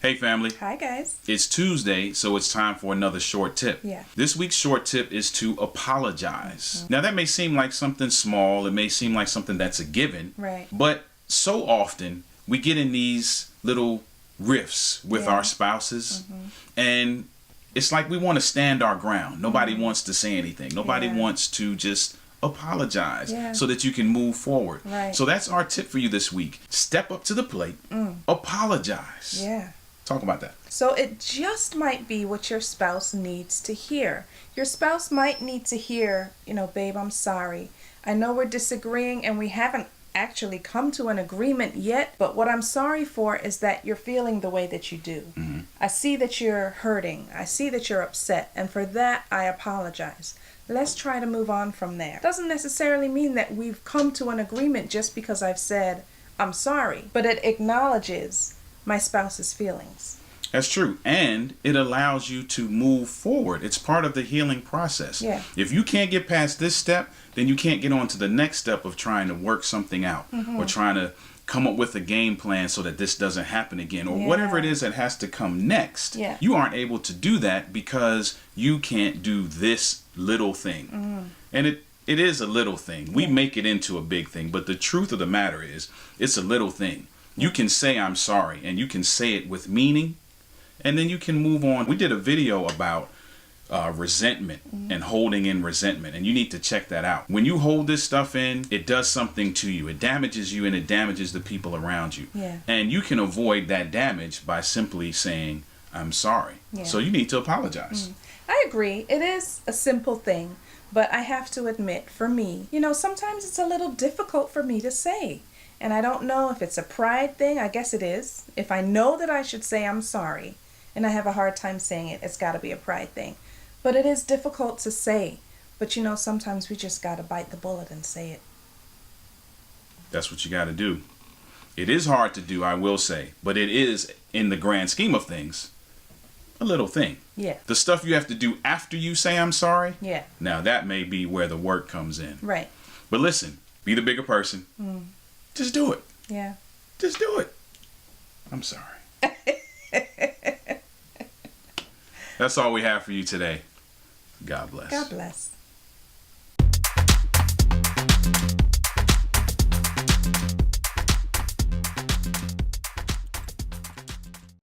Hey family, Hi guys. it's Tuesday, so it's time for another short tip. Yeah. This week's short tip is to apologize. Now that may seem like something small, it may seem like something that's a given, Right. but so often we get in these little rifts with Yeah. our spouses and it's like we want to stand our ground. Nobody wants to say anything. Nobody Yeah. wants to just apologize Yeah. so that you can move forward. Right. So that's our tip for you this week. Step up to the plate, apologize. Yeah. Talk about that. So it just might be what your spouse needs to hear. Your spouse might need to hear, babe, I'm sorry. I know we're disagreeing and we haven't actually come to an agreement yet, but what I'm sorry for is that you're feeling the way that you do. I see that you're hurting. I see that you're upset, and for that I apologize. Let's try to move on from there. Doesn't necessarily mean that we've come to an agreement just because I've said I'm sorry, but it acknowledges my spouse's feelings. That's true. And it allows you to move forward. It's part of the healing process. Yeah. If you can't get past this step, then you can't get on to the next step of trying to work something out or trying to come up with a game plan so that this doesn't happen again or whatever it is that has to come next. Yeah. You aren't able to do that because you can't do this little thing. And it is a little thing. We make it into a big thing, but the truth of the matter is it's a little thing. You can say I'm sorry and you can say it with meaning and then you can move on. We did a video about resentment and holding in resentment, and you need to check that out. When you hold this stuff in, it does something to you. It damages you and it damages the people around you. Yeah. And you can avoid that damage by simply saying, I'm sorry. Yeah. So you need to apologize. I agree. It is a simple thing, but I have to admit, for me, sometimes it's a little difficult for me to say. And I don't know if it's a pride thing. I guess it is. If I know that I should say I'm sorry and I have a hard time saying it, it's got to be a pride thing. But it is difficult to say. But sometimes we just got to bite the bullet and say it. That's what you got to do. It is hard to do, I will say, but it is, in the grand scheme of things, a little thing. Yeah. The stuff you have to do after you say I'm sorry, Yeah. now that may be where the work comes in. Right. But listen, be the bigger person. Just do it. Yeah. Just do it. I'm sorry. That's all we have for you today. God bless. God bless.